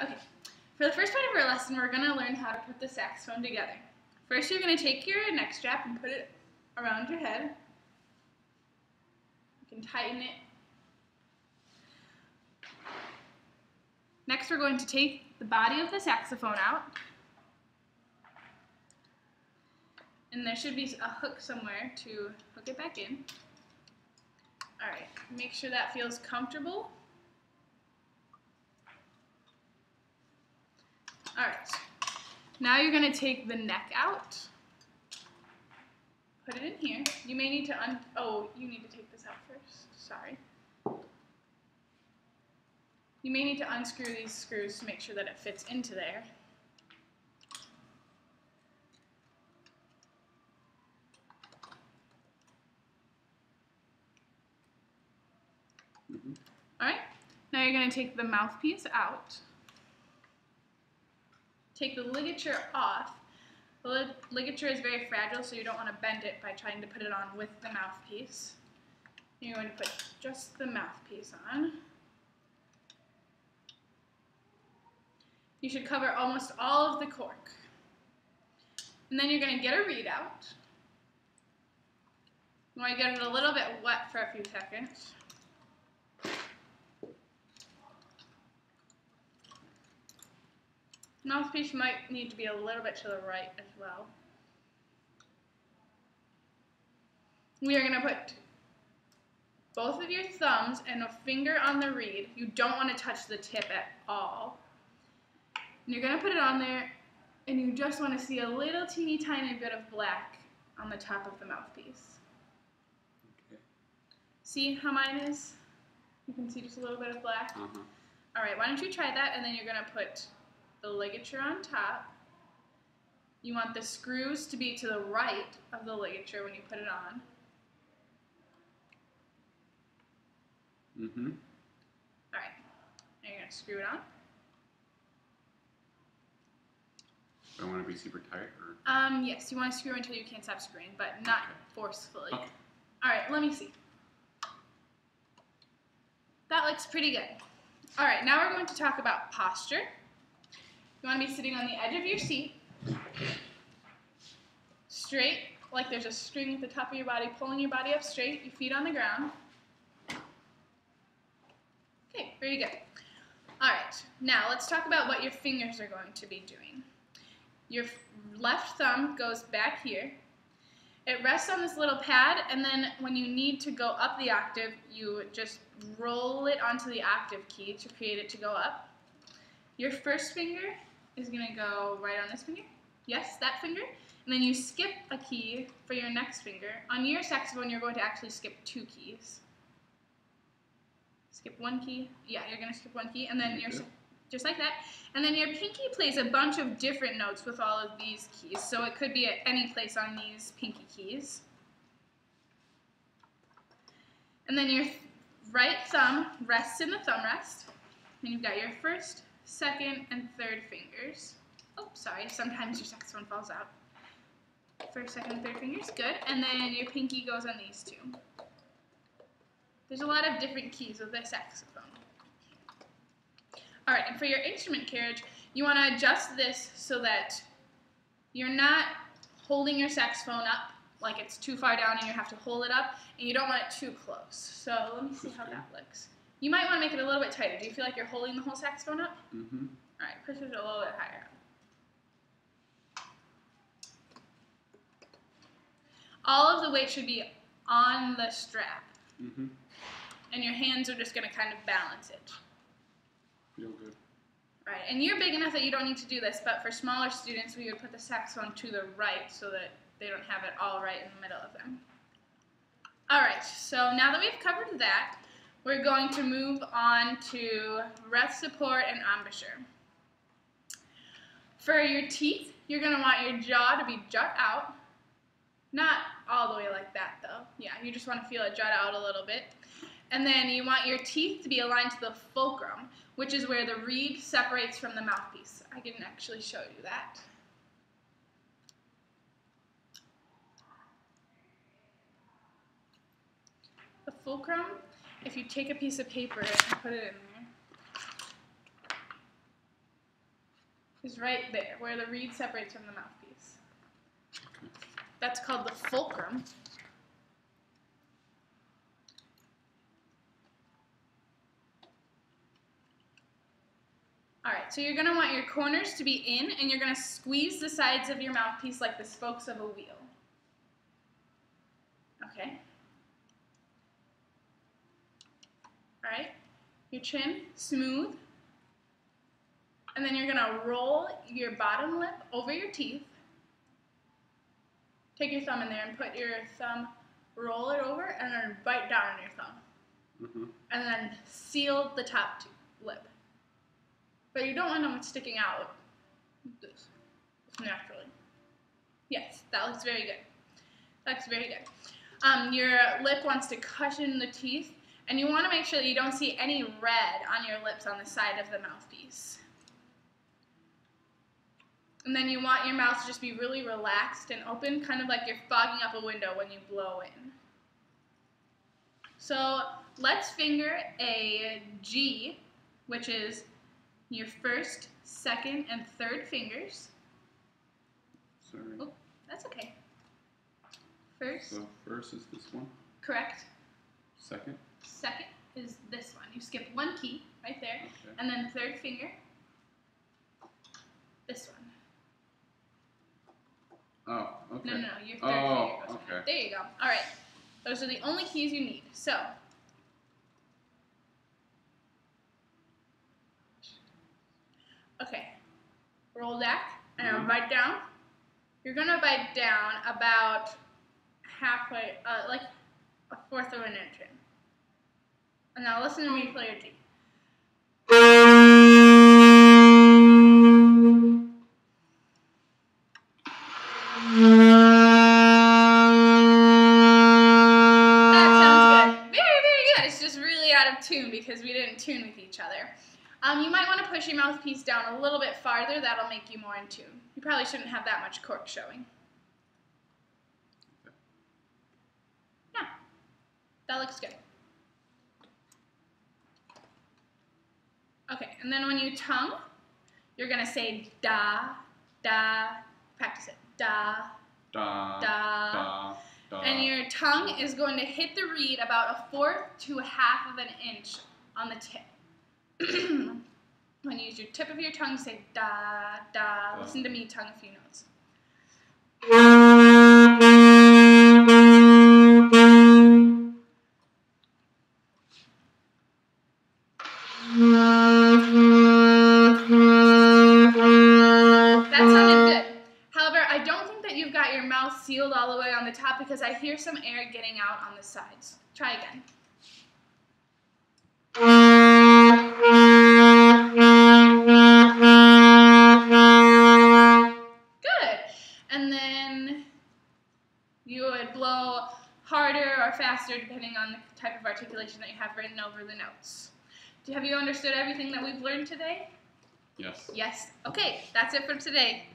Okay, for the first part of our lesson, we're going to learn how to put the saxophone together. First, you're going to take your neck strap and put it around your head. You can tighten it. Next, we're going to take the body of the saxophone out. And there should be a hook somewhere to hook it back in. Alright, make sure that feels comfortable. Alright, now you're going to take the neck out. Put it in here. You may need to you need to take this out first. Sorry. You may need to unscrew these screws to make sure that it fits into there. Alright, now you're going to take the mouthpiece out. Take the ligature off. The ligature is very fragile, so you don't want to bend it by trying to put it on with the mouthpiece. You're going to put just the mouthpiece on. You should cover almost all of the cork. And then you're going to get a readout. You want to get it a little bit wet for a few seconds. Mouthpiece might need to be a little bit to the right as well. We are going to put both of your thumbs and a finger on the reed. You don't want to touch the tip at all. And you're going to put it on there, and you just want to see a little teeny tiny bit of black on the top of the mouthpiece. Okay. See how mine is? You can see just a little bit of black. All right, why don't you try that, and then you're going to put the ligature on top. You want the screws to be to the right of the ligature when you put it on. All right, now you're going to screw it on. Do I want to be super tight, or? Yes, you want to screw until you can't stop screwing, but not forcefully. Okay. All right, let me see. That looks pretty good. All right, now we're going to talk about posture. You want to be sitting on the edge of your seat, straight, like there's a string at the top of your body, pulling your body up straight, your feet on the ground. Okay, very good. All right, now let's talk about what your fingers are going to be doing. Your left thumb goes back here. It rests on this little pad, and then when you need to go up the octave, you just roll it onto the octave key to create it to go up. Your first finger is going to go right on this finger. Yes, that finger. And then you skip a key for your next finger. On your saxophone, you're going to actually skip 2 keys. Skip 1 key. Yeah, you're going to skip 1 key, and then you're just like that. And then your pinky plays a bunch of different notes with all of these keys, so it could be at any place on these pinky keys. And then your right thumb rests in the thumb rest, and you've got your first, second, and third fingers. Oh, sorry, sometimes your saxophone falls out. First, second, and third fingers, good. And then your pinky goes on these 2. There's a lot of different keys with this saxophone. All right, and for your instrument carriage, you want to adjust this so that you're not holding your saxophone up like it's too far down and you have to hold it up, and you don't want it too close. So let me see how that looks. You might want to make it a little bit tighter. Do you feel like you're holding the whole saxophone up? All right, push it a little bit higher. All of the weight should be on the strap. And your hands are just going to kind of balance it. Feel good. Right, and you're big enough that you don't need to do this, but for smaller students, we would put the saxophone to the right so that they don't have it all right in the middle of them. All right, so now that we've covered that, we're going to move on to breath support and embouchure. For your teeth, you're going to want your jaw to be jut out. Not all the way like that, though. Yeah, you just want to feel it jut out a little bit. And then you want your teeth to be aligned to the fulcrum, which is where the reed separates from the mouthpiece. I can actually show you that. The fulcrum, if you take a piece of paper and put it in there, is right there, where the reed separates from the mouthpiece. Okay. That's called the fulcrum. Alright, so you're going to want your corners to be in, and you're going to squeeze the sides of your mouthpiece like the spokes of a wheel. Okay? Alright, your chin, smooth. And then you're going to roll your bottom lip over your teeth. Take your thumb in there and put your thumb, roll it over, and then bite down on your thumb. Mm-hmm. And then seal the top lip. But you don't want them sticking out this naturally. Yes, that looks very good. That looks very good. Your lip wants to cushion the teeth, and you want to make sure that you don't see any red on your lips on the side of the mouthpiece. And then you want your mouth to just be really relaxed and open, kind of like you're fogging up a window when you blow in. So let's finger a G, which is your first, second, and third fingers. Sorry. Oh, that's okay. First. So first is this one. Correct. Second. Second is this one. You skip one key right there. Okay. And then third finger, this one. Oh, okay. No, your third finger goes okay. behind. There you go. All right. Those are the only keys you need. So, okay. Roll back and bite down. You're going to bite down about halfway, like a fourth of an inch in. And now listen to me play your G. Tune because we didn't tune with each other. You might want to push your mouthpiece down a little bit farther. That'll make you more in tune. You probably shouldn't have that much cork showing. Yeah, that looks good. Okay, and then when you tongue, you're going to say da, da. Practice it. Da, Da, da. da, da. And your tongue is going to hit the reed about a fourth to a half of an inch on the tip. When you use your tip of your tongue, say da, da. Listen to me tongue a few notes. That sounded good. However, I don't think that you've got your mouth sealed all the way on the top because I hear some air getting out on the sides. Try again. Good. And then you would blow harder or faster depending on the type of articulation that you have written over the notes. Have you understood everything that we've learned today? Yes. Yes. Okay, that's it for today.